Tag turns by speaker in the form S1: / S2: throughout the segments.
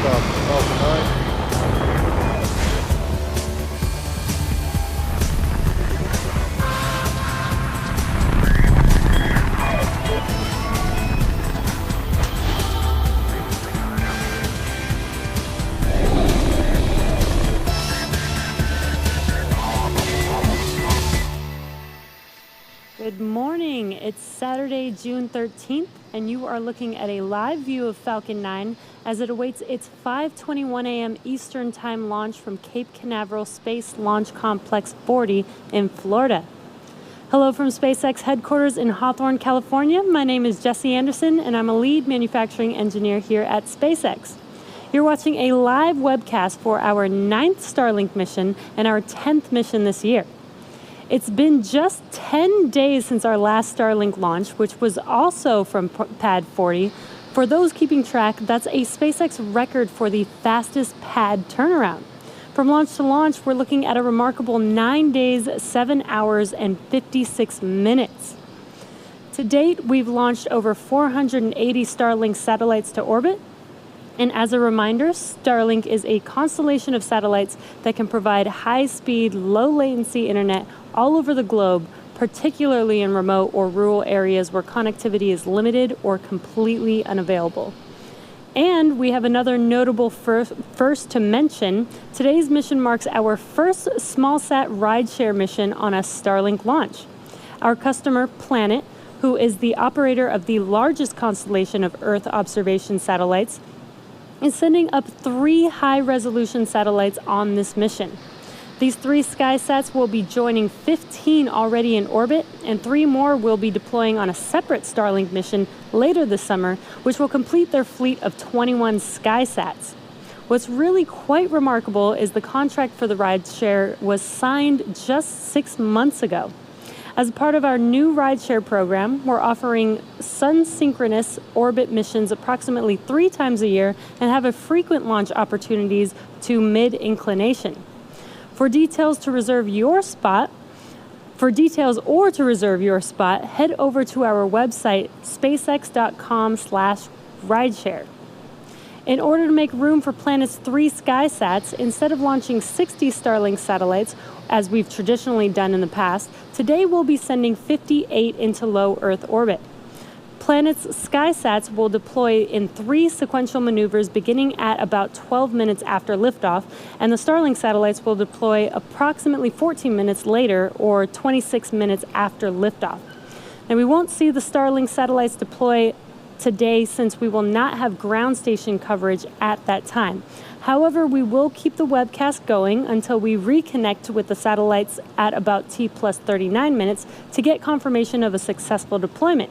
S1: liftoff of Falcon 9.
S2: Good morning. It's Saturday, June 13th, and you are looking at a live view of Falcon 9 as it awaits its 5:21 a.m. Eastern Time launch from Cape Canaveral Space Launch Complex 40 in Florida. Hello from SpaceX headquarters in Hawthorne, California. My name is Jesse Anderson, and I'm a lead manufacturing engineer here at SpaceX. You're watching a live webcast for our 9th Starlink mission and our 10th mission this year. It's been just 10 days since our last Starlink launch, which was also from Pad 40. For those keeping track, that's a SpaceX record for the fastest pad turnaround. From launch to launch, we're looking at a remarkable 9 days, 7 hours, and 56 minutes. To date, we've launched over 480 Starlink satellites to orbit. And as a reminder, Starlink is a constellation of satellites that can provide high-speed, low-latency internet all over the globe, particularly in remote or rural areas where connectivity is limited or completely unavailable. And we have another notable first to mention. Today's mission marks our first smallsat rideshare mission on a Starlink launch. Our customer, Planet, who is the operator of the largest constellation of Earth observation satellites, is sending up 3 high-resolution satellites on this mission. These 3 SkySats will be joining 15 already in orbit, and 3 more will be deploying on a separate Starlink mission later this summer, which will complete their fleet of 21 SkySats. What's really quite remarkable is the contract for the rideshare was signed just 6 months ago. As part of our new rideshare program, we're offering sun-synchronous orbit missions approximately 3 times a year and have a frequent launch opportunities to mid-inclination. For details or to reserve your spot, head over to our website, spacex.com/rideshare. In order to make room for Planet's 3 SkySats, instead of launching 60 Starlink satellites, as we've traditionally done in the past, today we'll be sending 58 into low Earth orbit. Planet's SkySats will deploy in 3 sequential maneuvers beginning at about 12 minutes after liftoff, and the Starlink satellites will deploy approximately 14 minutes later, or 26 minutes after liftoff. Now, we won't see the Starlink satellites deploy today since we will not have ground station coverage at that time. However, we will keep the webcast going until we reconnect with the satellites at about T+39 minutes to get confirmation of a successful deployment.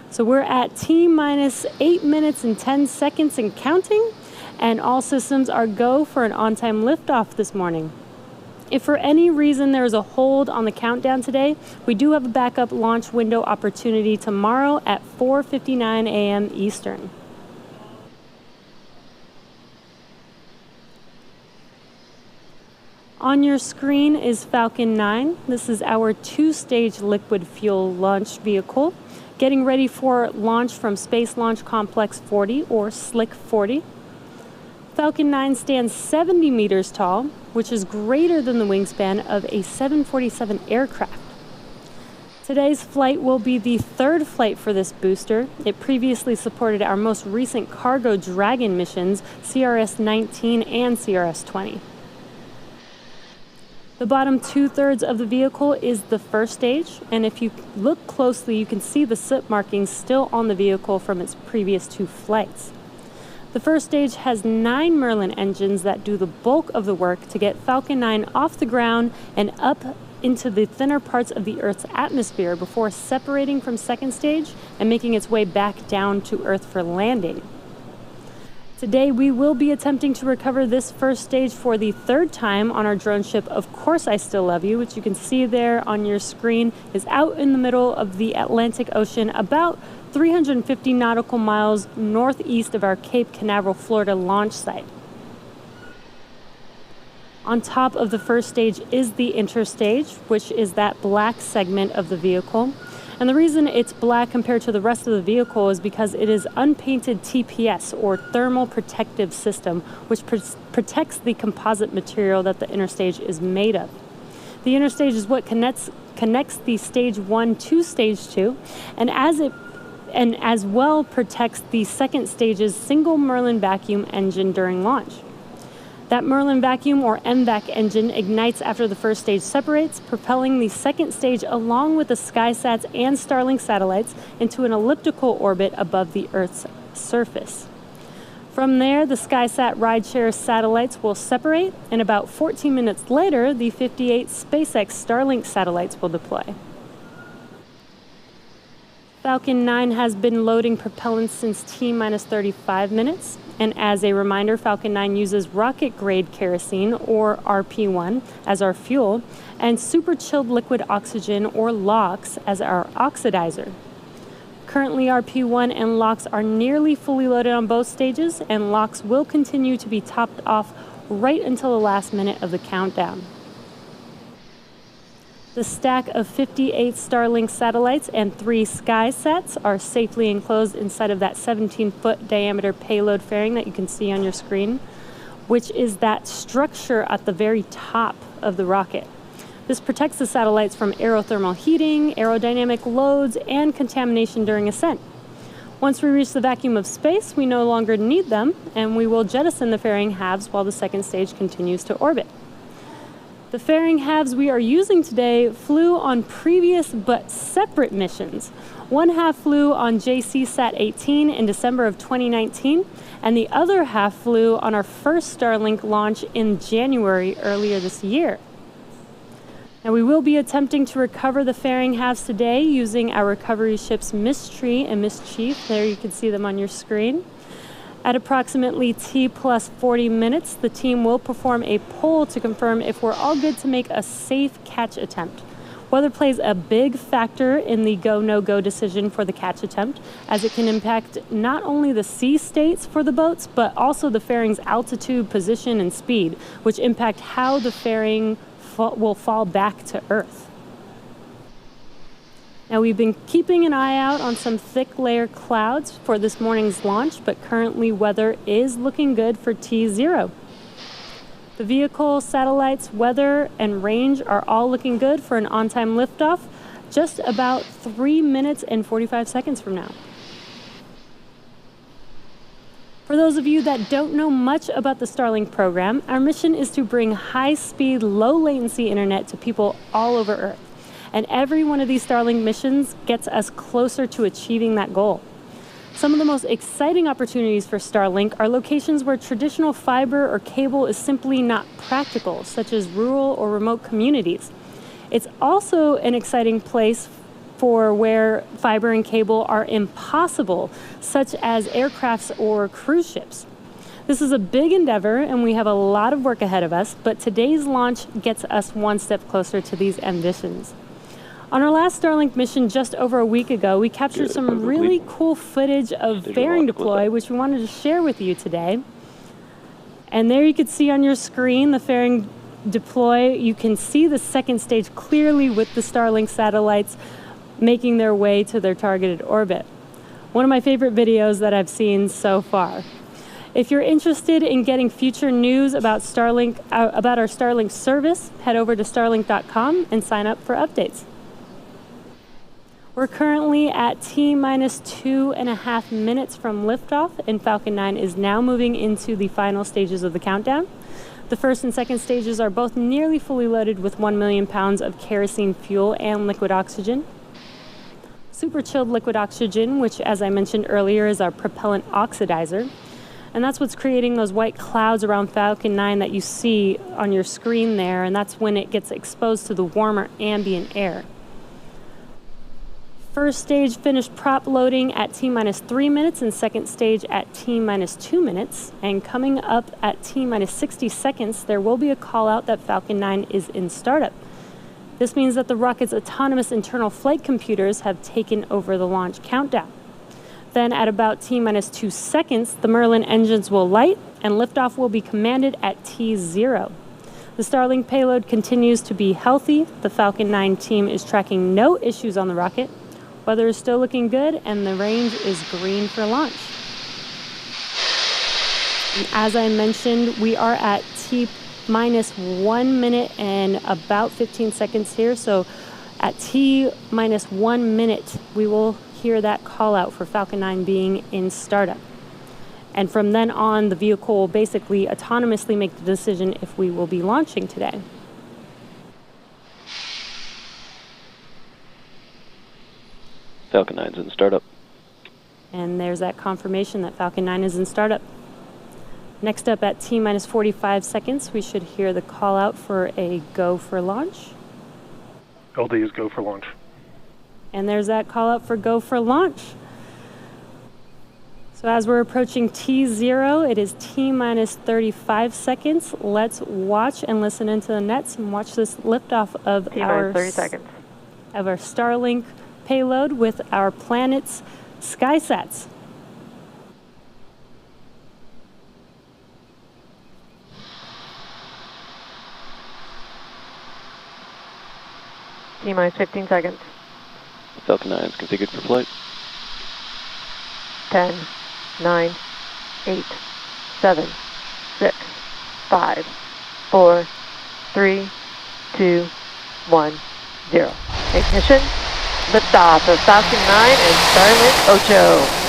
S2: So we're at T-8 minutes and 10 seconds and counting, and all systems are go for an on-time liftoff this morning. If for any reason there is a hold on the countdown today, we do have a backup launch window opportunity tomorrow at 4:59 a.m. Eastern. On your screen is Falcon 9. This is our 2-stage liquid fuel launch vehicle, getting ready for launch from Space Launch Complex 40, or SLC 40. Falcon 9 stands 70 meters tall, which is greater than the wingspan of a 747 aircraft. Today's flight will be the 3rd flight for this booster. It previously supported our most recent cargo Dragon missions, CRS-19 and CRS-20. The bottom 2/3 of the vehicle is the first stage, and if you look closely, you can see the soot markings still on the vehicle from its previous 2 flights. The first stage has 9 Merlin engines that do the bulk of the work to get Falcon 9 off the ground and up into the thinner parts of the Earth's atmosphere before separating from second stage and making its way back down to Earth for landing. Today, we will be attempting to recover this first stage for the 3rd time on our drone ship, Of Course I Still Love You, which you can see there on your screen, is out in the middle of the Atlantic Ocean, about 350 nautical miles northeast of our Cape Canaveral, Florida launch site. On top of the first stage is the interstage, which is that black segment of the vehicle. And the reason it's black compared to the rest of the vehicle is because it is unpainted TPS, or thermal protective system, which protects the composite material that the inner stage is made of. The inner stage is what connects the stage 1 to stage 2, and as well protects the second stage's single Merlin vacuum engine during launch. That Merlin vacuum, or MVAC engine, ignites after the first stage separates, propelling the second stage along with the SkySats and Starlink satellites into an elliptical orbit above the Earth's surface. From there, the SkySat rideshare satellites will separate, and about 14 minutes later, the 58 SpaceX Starlink satellites will deploy. Falcon 9 has been loading propellant since T-minus 35 minutes. And as a reminder, Falcon 9 uses rocket-grade kerosene, or RP1, as our fuel, and super chilled liquid oxygen, or LOX, as our oxidizer. Currently, RP1 and LOX are nearly fully loaded on both stages, and LOX will continue to be topped off right until the last minute of the countdown. The stack of 58 Starlink satellites and 3 SkySats are safely enclosed inside of that 17-foot diameter payload fairing that you can see on your screen, which is that structure at the very top of the rocket. This protects the satellites from aerothermal heating, aerodynamic loads, and contamination during ascent. Once we reach the vacuum of space, we no longer need them, and we will jettison the fairing halves while the second stage continues to orbit. The fairing halves we are using today flew on previous but separate missions. One half flew on JCSat-18 in December of 2019, and the other half flew on our first Starlink launch in January earlier this year. Now, we will be attempting to recover the fairing halves today using our recovery ships Mystery and Mischief. There, you can see them on your screen. At approximately T plus 40 minutes, the team will perform a poll to confirm if we're all good to make a safe catch attempt. Weather plays a big factor in the go, no-go decision for the catch attempt, as it can impact not only the sea states for the boats, but also the fairing's altitude, position, and speed, which impact how the fairing will fall back to Earth. Now, we've been keeping an eye out on some thick layer clouds for this morning's launch, but currently weather is looking good for T0. The vehicle, satellites, weather, and range are all looking good for an on-time liftoff just about 3 minutes and 45 seconds from now. For those of you that don't know much about the Starlink program, our mission is to bring high-speed, low-latency internet to people all over Earth. And every one of these Starlink missions gets us closer to achieving that goal. Some of the most exciting opportunities for Starlink are locations where traditional fiber or cable is simply not practical, such as rural or remote communities. It's also an exciting place for where fiber and cable are impossible, such as aircrafts or cruise ships. This is a big endeavor, and we have a lot of work ahead of us, but today's launch gets us one step closer to these ambitions. On our last Starlink mission just over a week ago, we captured some really cool footage of fairing deploy, which we wanted to share with you today. And there you can see on your screen the fairing deploy. You can see the second stage clearly with the Starlink satellites making their way to their targeted orbit. One of my favorite videos that I've seen so far. If you're interested in getting future news about Starlink, about our Starlink service, head over to starlink.com and sign up for updates. We're currently at T-minus 2.5 minutes from liftoff, and Falcon 9 is now moving into the final stages of the countdown. The first and second stages are both nearly fully loaded with 1 million pounds of kerosene fuel and liquid oxygen. Super chilled liquid oxygen, which, as I mentioned earlier, is our propellant oxidizer. And that's what's creating those white clouds around Falcon 9 that you see on your screen there, and that's when it gets exposed to the warmer ambient air. First stage finished prop loading at T-minus 3 minutes and second stage at T-minus 2 minutes. And coming up at T-minus 60 seconds, there will be a call out that Falcon 9 is in startup. This means that the rocket's autonomous internal flight computers have taken over the launch countdown. Then at about T-minus 2 seconds, the Merlin engines will light and liftoff will be commanded at T0. The Starlink payload continues to be healthy. The Falcon 9 team is tracking no issues on the rocket. Weather is still looking good, and the range is green for launch. And as I mentioned, we are at T minus 1 minute and about 15 seconds here. So at T minus 1 minute, we will hear that call out for Falcon 9 being in startup. And from then on, the vehicle will basically autonomously make the decision if we will be launching today.
S1: Falcon 9's in startup.
S2: And there's that confirmation that Falcon 9 is in startup. Next up at T minus 45 seconds, we should hear the call out for a go for launch.
S3: LD is go for launch.
S2: And there's that call out for go for launch. So as we're approaching T0, it is T minus 35 seconds. Let's watch and listen into the nets and watch this liftoff of our
S4: 30 seconds.
S2: Of our Starlink payload with our planet's SkySats.
S4: T minus 15 seconds.
S1: Falcon 9 is configured for flight.
S4: 10, 9, 8, 7, 6, 5, 4, 3, 2, 1, 0. Ignition. Liftoff of Falcon 9 and Starlink Ocho.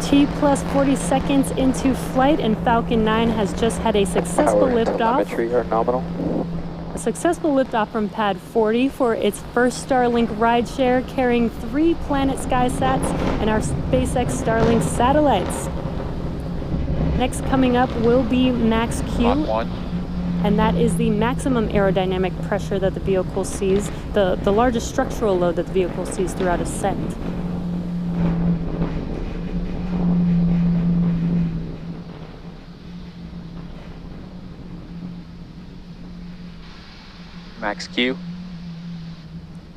S2: T plus 40 seconds into flight, and Falcon 9 has just had a successful liftoff.
S5: Telemetry are nominal.
S2: A successful liftoff from pad 40 for its first Starlink rideshare, carrying 3 Planet SkySats and our SpaceX Starlink satellites. Next coming up will be Max Q, and that is the maximum aerodynamic pressure that the vehicle sees, the largest structural load that the vehicle sees throughout ascent.
S5: Max Q.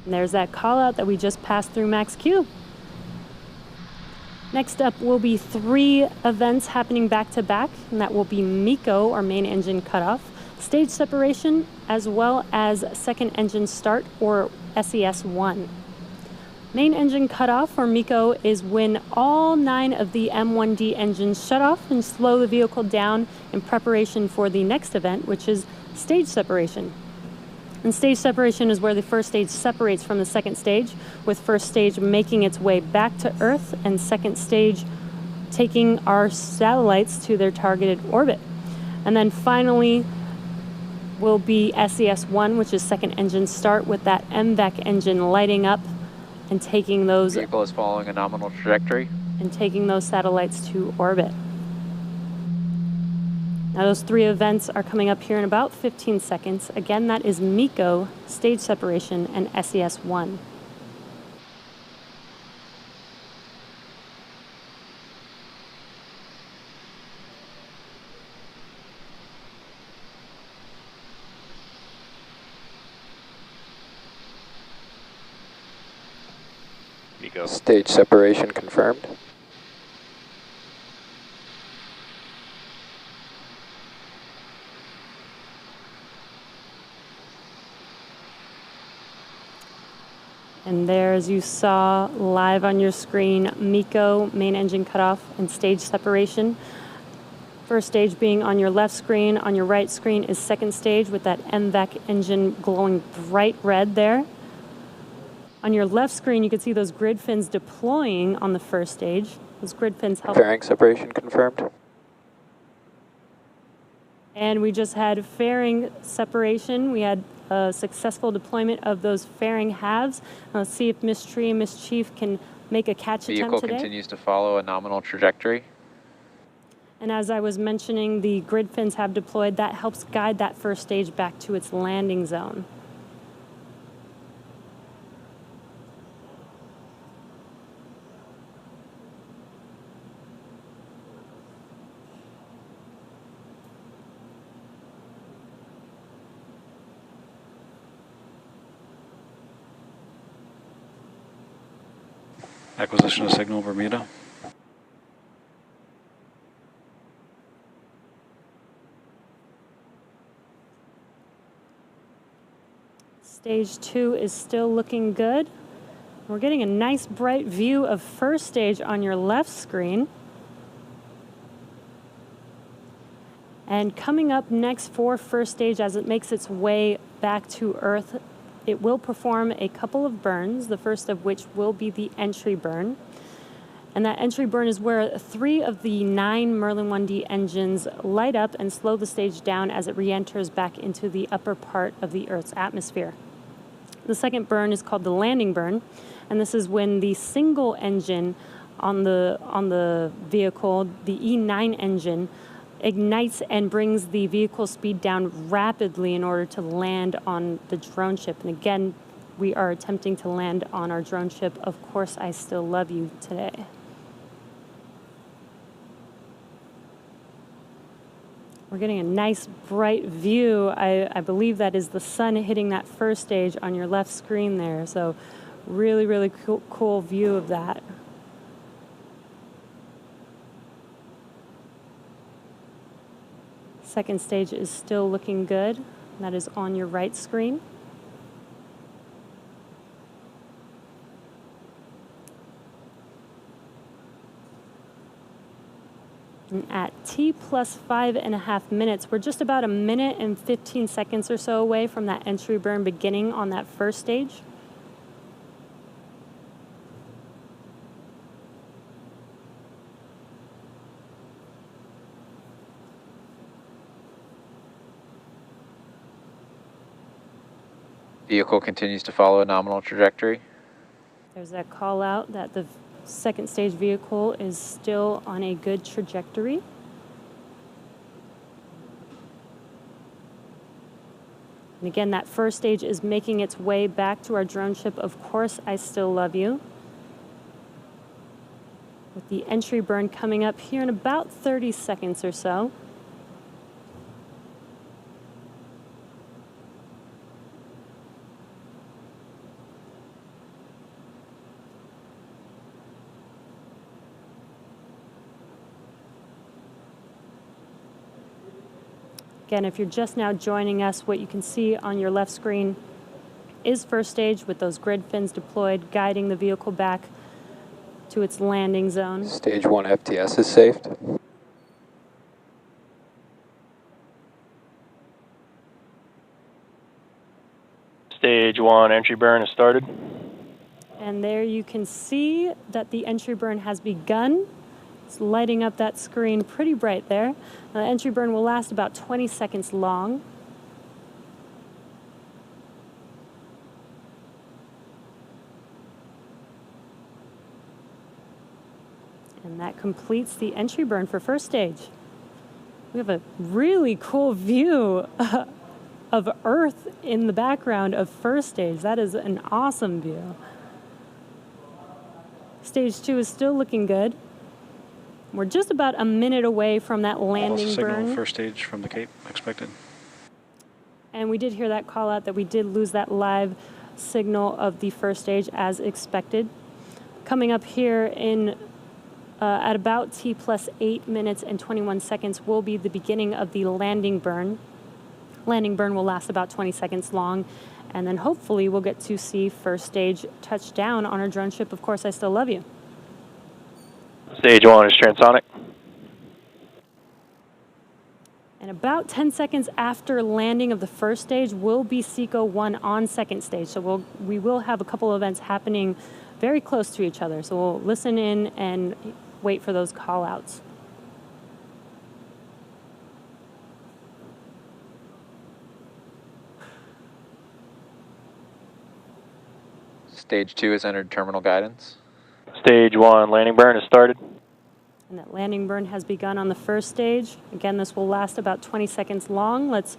S2: And there's that call out that we just passed through Max Q. Next up will be 3 events happening back to back, and that will be MECO, or main engine cutoff, stage separation, as well as second engine start, or SES1. Main engine cutoff, or MECO, is when all 9 of the M1D engines shut off and slow the vehicle down in preparation for the next event, which is stage separation. And stage separation is where the first stage separates from the second stage, with first stage making its way back to Earth and second stage taking our satellites to their targeted orbit. And then finally will be SES1, which is second engine start, with that MVEC engine lighting up and taking those
S5: Vehicle is following a nominal trajectory.
S2: And taking those satellites to orbit. Now those 3 events are coming up here in about 15 seconds. Again, that is MECO, stage separation, and SES1.
S1: MECO.
S5: Stage separation confirmed.
S2: And there, as you saw live on your screen, MECO, main engine cutoff, and stage separation. First stage being on your left screen. On your right screen is second stage with that MVEC engine glowing bright red there. On your left screen, you can see those grid fins deploying on the first stage. Those grid fins help.
S5: Fairing separation confirmed.
S2: And we just had fairing separation. We had a successful deployment of those fairing halves. Let's see if Miss Tree and Miss Chief can make a catch attempt today.
S5: Vehicle continues to follow a nominal trajectory.
S2: And as I was mentioning, the grid fins have deployed. That helps guide that first stage back to its landing zone.
S6: Acquisition of signal, Bermuda.
S2: Stage 2 is still looking good. We're getting a nice bright view of first stage on your left screen. And coming up next for first stage as it makes its way back to Earth, it will perform a couple of burns, the first of which will be the entry burn. And that entry burn is where 3 of the 9 Merlin 1D engines light up and slow the stage down as it re-enters back into the upper part of the Earth's atmosphere. The second burn is called the landing burn, and this is when the single engine on the vehicle, the E9 engine, ignites and brings the vehicle speed down rapidly in order to land on the drone ship. And again, we are attempting to land on our drone ship, Of Course I Still Love You, today. We're getting a nice bright view. I believe that is the sun hitting that first stage on your left screen there. So really, really cool view of that. Second stage is still looking good. That is on your right screen. And at T plus 5.5 minutes, we're just about 1 minute and 15 seconds or so away from that entry burn beginning on that first stage.
S5: Vehicle continues to follow a nominal trajectory.
S2: There's that call out that the second stage vehicle is still on a good trajectory. And again, that first stage is making its way back to our drone ship, Of Course I Still Love You, with the entry burn coming up here in about 30 seconds or so. Again, if you're just now joining us, what you can see on your left screen is first stage with those grid fins deployed, guiding the vehicle back to its landing zone.
S5: Stage 1 FTS is saved.
S1: Stage 1 entry burn has started.
S2: And there you can see that the entry burn has begun. It's lighting up that screen pretty bright there. The entry burn will last about 20 seconds long. And that completes the entry burn for first stage. We have a really cool view of Earth in the background of first stage. That is an awesome view. Stage 2 is still looking good. We're just about 1 minute away from that landing burn.
S6: Signal first stage from the Cape expected.
S2: And we did hear that call out that we did lose that live signal of the first stage as expected. Coming up here in at about T plus 8 minutes and 21 seconds will be the beginning of the landing burn. Landing burn will last about 20 seconds long, and then hopefully we'll get to see first stage touch down on our drone ship, Of Course I Still Love You.
S1: Stage 1 is transonic.
S2: And about 10 seconds after landing of the first stage will be SECO 1 on second stage. So we will have a couple of events happening very close to each other. So we'll listen in and wait for those call outs.
S5: Stage 2 has entered terminal guidance.
S1: Stage 1 landing burn has started.
S2: And that landing burn has begun on the first stage. Again, this will last about 20 seconds long. Let's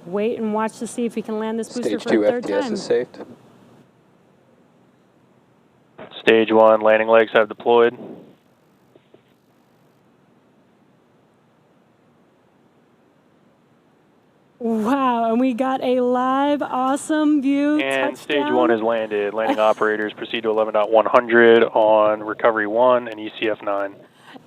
S2: wait and watch to see if we can land this booster
S5: Stage
S2: for
S5: 2
S2: a third
S5: FTS
S2: time.
S5: is saved.
S1: Stage 1 landing legs have deployed.
S2: Wow, and we got a live, awesome view.
S1: And
S2: touchdown.
S1: stage 1 is landed. Landing operators proceed to 11.100 on recovery 1 and ECF 9.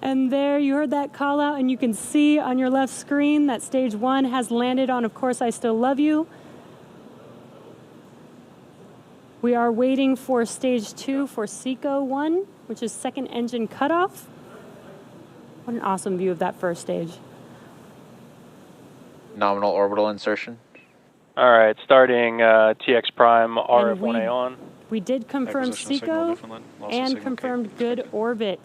S2: And there, you heard that call out, and you can see on your left screen that stage 1 has landed on Of Course I Still Love You. We are waiting for stage 2 for SECO 1, which is second engine cutoff. What an awesome view of that first stage.
S5: Nominal orbital insertion.
S1: All right, starting TX prime RF1A on.
S2: We did confirm
S6: Acquisition of signal,
S2: SECO
S6: Newfoundland. Loss of
S2: and
S6: signal,
S2: confirmed
S6: Cape.
S2: good orbit.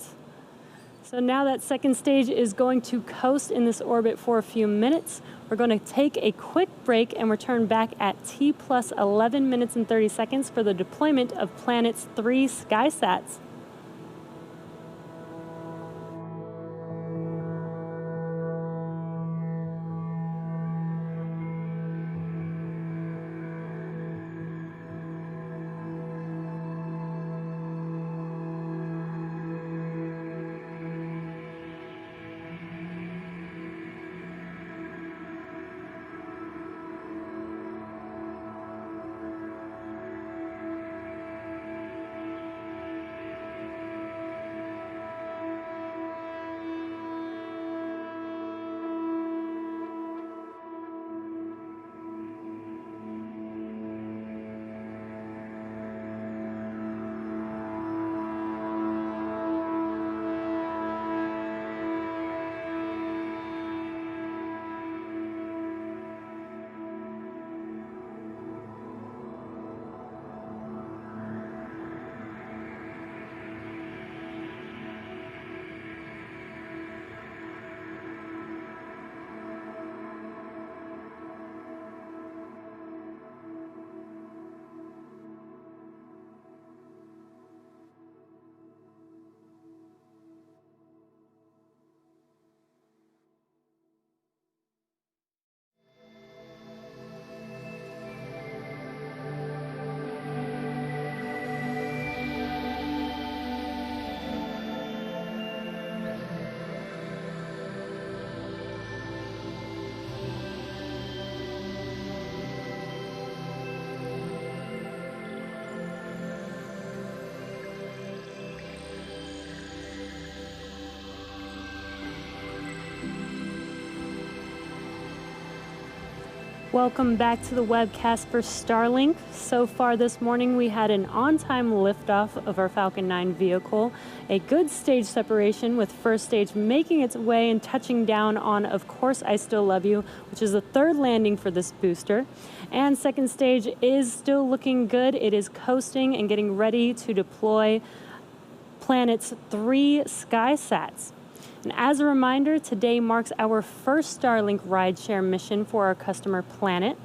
S2: So now that second stage is going to coast in this orbit for a few minutes. We're going to take a quick break and return back at T plus 11 minutes and 30 seconds for the deployment of Planet's 3 SkySats. Welcome back to the webcast for Starlink. So far this morning we had an on-time liftoff of our Falcon 9 vehicle, a good stage separation with first stage making its way and touching down on Of Course I Still Love You, which is the third landing for this booster. And second stage is still looking good. It is coasting and getting ready to deploy Planet's 3 SkySats. And as a reminder, today marks our first Starlink rideshare mission for our customer Planet.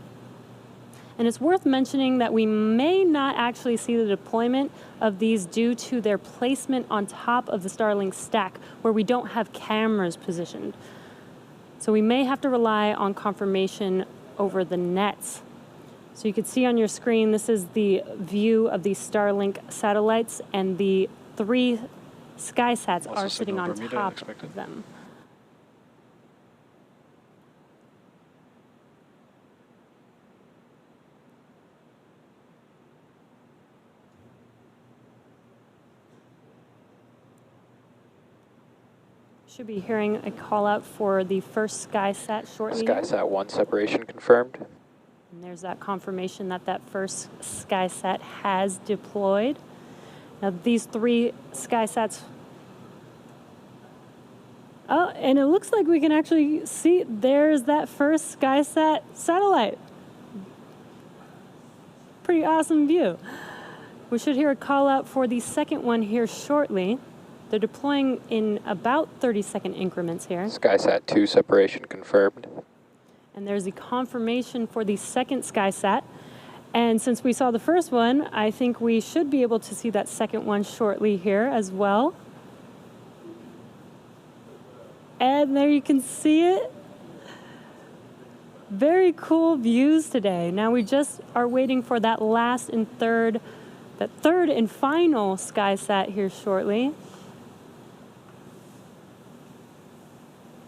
S2: And it's worth mentioning that we may not actually see the deployment of these due to their placement on top of the Starlink stack where we don't have cameras positioned. So we may have to rely on confirmation over the nets. So you can see on your screen, this is the view of the Starlink satellites, and the 3 SkySats
S6: Also
S2: are sitting
S6: signal
S2: on
S6: Bermuda
S2: top
S6: expected.
S2: of them. Should be hearing a call out for the first SkySat shortly.
S5: SkySat 1 separation confirmed.
S2: And there's that confirmation that that first SkySat has deployed. Now these 3 SkySats. Oh, and it looks like we can actually see there's that first SkySat satellite. Pretty awesome view. We should hear a call out for the second one here shortly. They're deploying in about 30-second increments here.
S5: SkySat 2 separation confirmed.
S2: And there's the confirmation for the second SkySat. And since we saw the first one, I think we should be able to see that second one shortly here as well. And there you can see it. Very cool views today. Now we just are waiting for that third and final SkySat here shortly.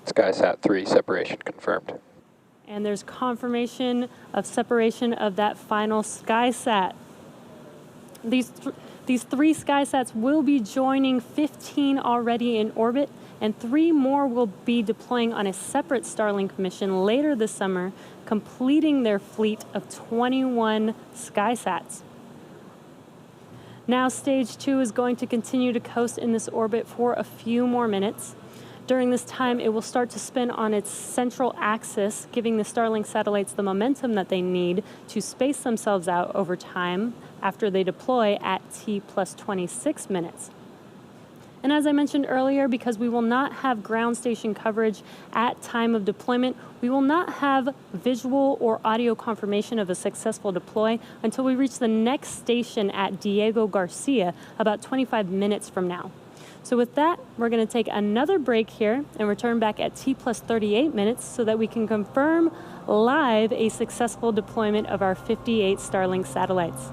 S5: SkySat 3 separation confirmed.
S2: And there's confirmation of separation of that final SkySat. These three SkySats will be joining 15 already in orbit, and 3 more will be deploying on a separate Starlink mission later this summer, completing their fleet of 21 SkySats. Now stage 2 is going to continue to coast in this orbit for a few more minutes. During this time, it will start to spin on its central axis, giving the Starlink satellites the momentum that they need to space themselves out over time after they deploy at T+26 minutes. And as I mentioned earlier, because we will not have ground station coverage at time of deployment, we will not have visual or audio confirmation of a successful deploy until we reach the next station at Diego Garcia about 25 minutes from now. So with that, we're going to take another break here and return back at T+38 minutes so that we can confirm live a successful deployment of our 58 Starlink satellites.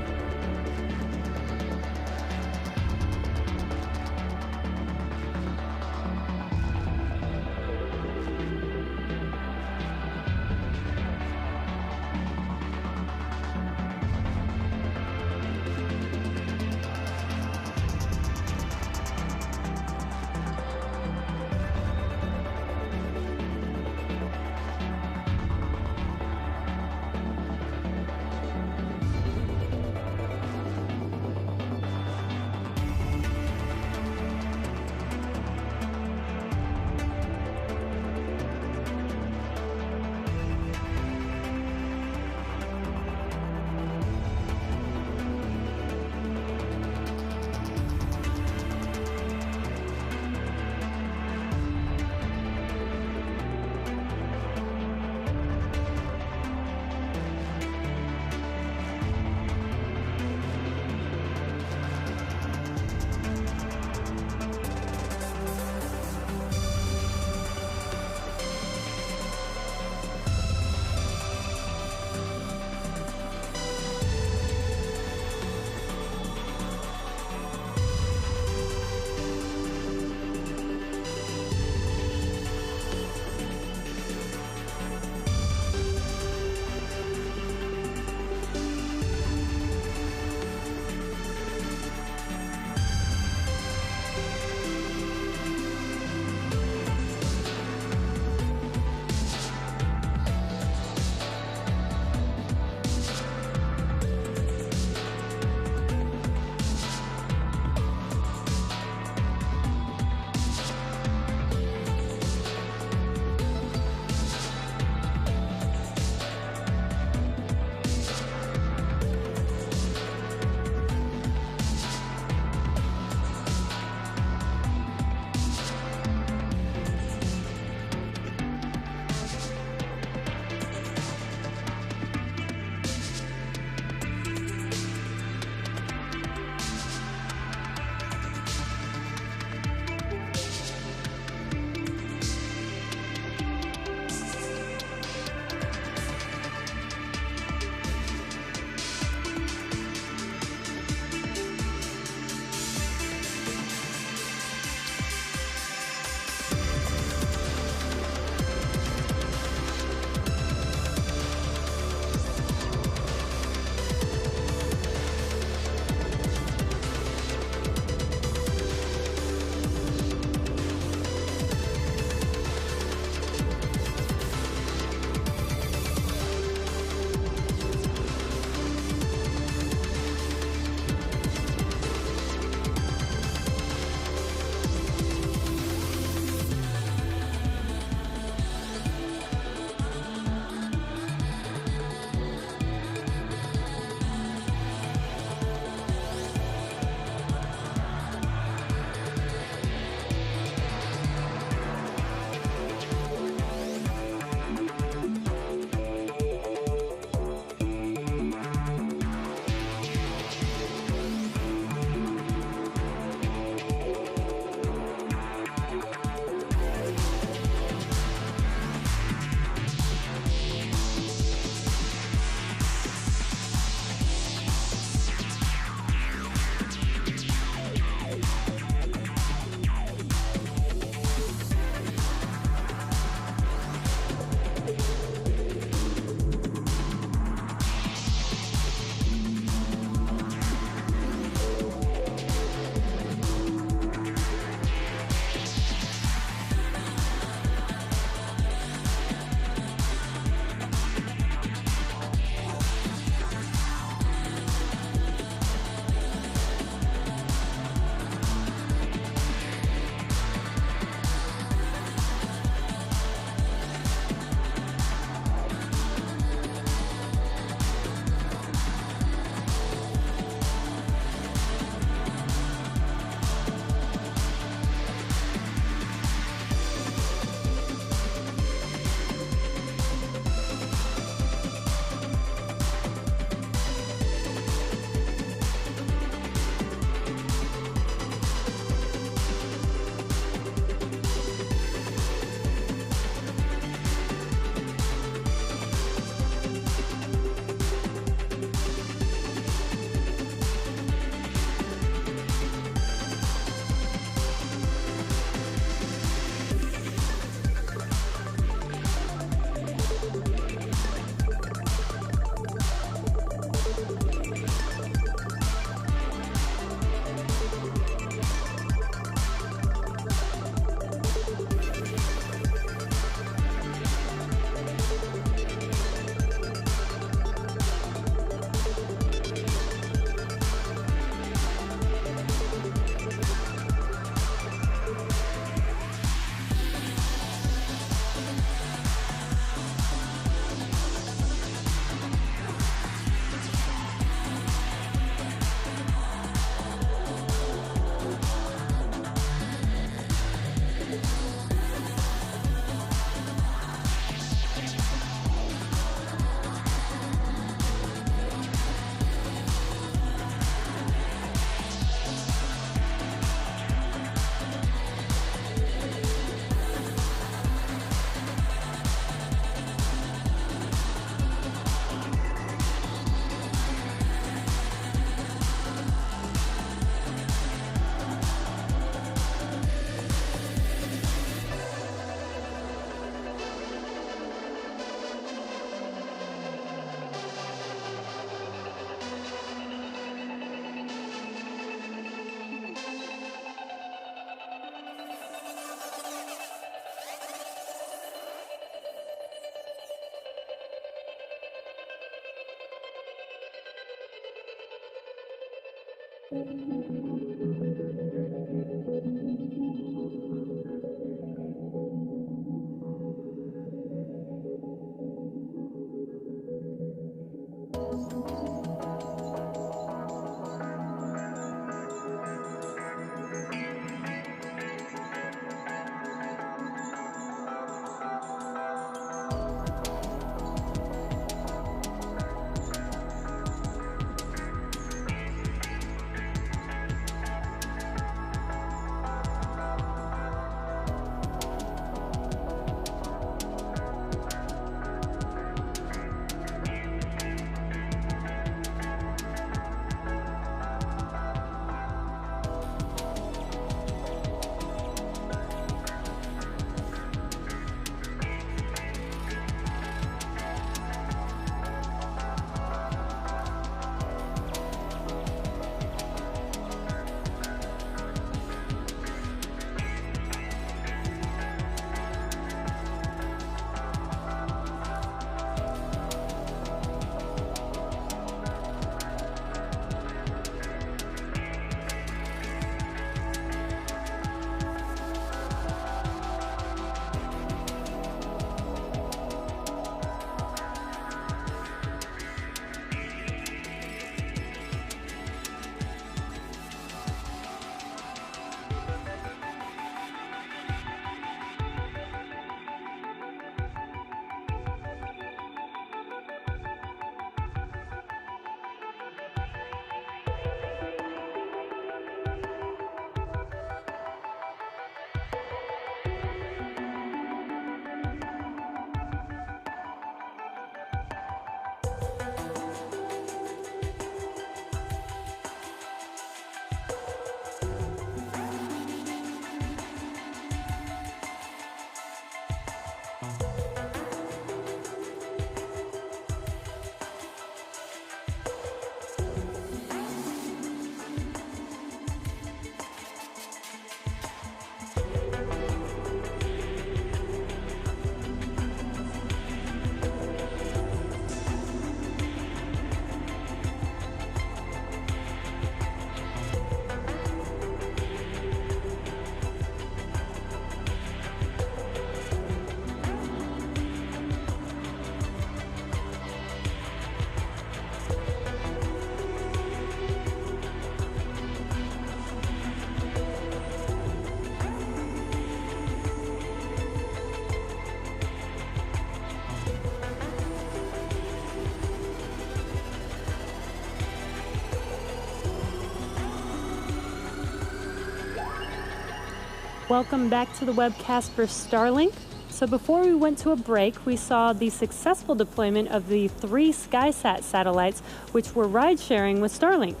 S2: Welcome back to the webcast for Starlink. So before we went to a break, we saw the successful deployment of the 3 SkySat satellites, which were ride-sharing with Starlink.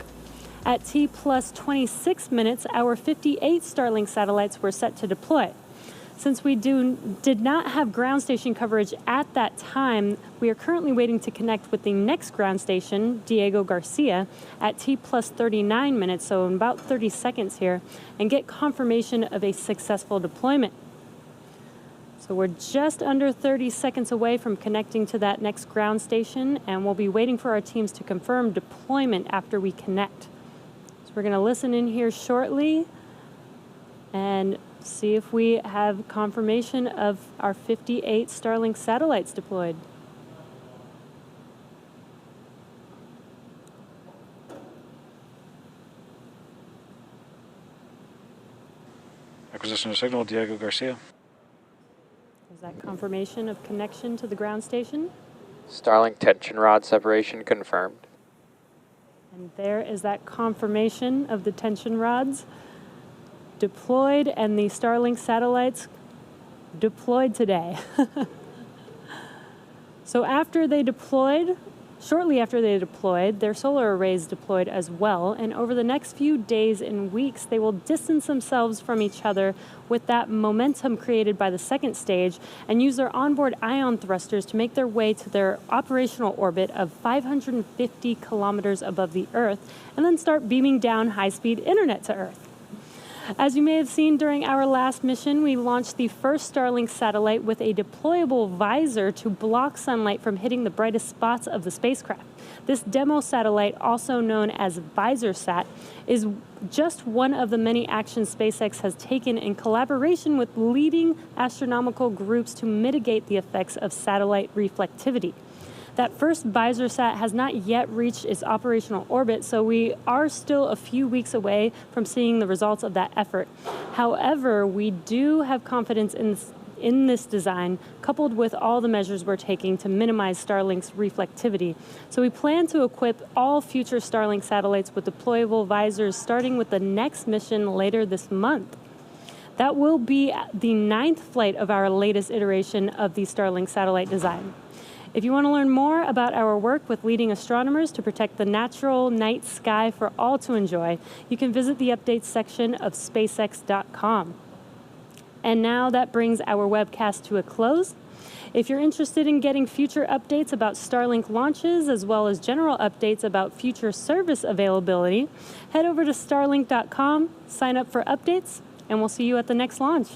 S2: At T plus 26 minutes, our 58 Starlink satellites were set to deploy. Since we did not have ground station coverage at that time, we are currently waiting to connect with the next ground station, Diego Garcia, at T plus 39 minutes, so in about 30 seconds here, and get confirmation of a successful deployment. So we're just under 30 seconds away from connecting to that next ground station, and we'll be waiting for our teams to confirm deployment after we connect. So we're going to listen in here shortly and see if we have confirmation of our 58 Starlink satellites deployed.
S6: Acquisition of signal, Diego Garcia.
S2: Is that confirmation of connection to the ground station?
S5: Starlink tension rod separation confirmed.
S2: And there is that confirmation of the tension rods deployed and the Starlink satellites deployed today. So after they deployed, shortly after they deployed, their solar arrays deployed as well, and over the next few days and weeks, they will distance themselves from each other with that momentum created by the second stage and use their onboard ion thrusters to make their way to their operational orbit of 550 kilometers above the Earth, and then start beaming down high-speed internet to Earth. As you may have seen during our last mission, we launched the first Starlink satellite with a deployable visor to block sunlight from hitting the brightest spots of the spacecraft. This demo satellite, also known as VisorSat, is just one of the many actions SpaceX has taken in collaboration with leading astronomical groups to mitigate the effects of satellite reflectivity. That first VisorSat has not yet reached its operational orbit, so we are still a few weeks away from seeing the results of that effort. However, we do have confidence in this design, coupled with all the measures we're taking to minimize Starlink's reflectivity. So we plan to equip all future Starlink satellites with deployable visors, starting with the next mission later this month. That will be the 9th flight of our latest iteration of the Starlink satellite design. If you want to learn more about our work with leading astronomers to protect the natural night sky for all to enjoy, you can visit the updates section of SpaceX.com. And now that brings our webcast to a close. If you're interested in getting future updates about Starlink launches, as well as general updates about future service availability, head over to Starlink.com, sign up for updates, and we'll see you at the next launch.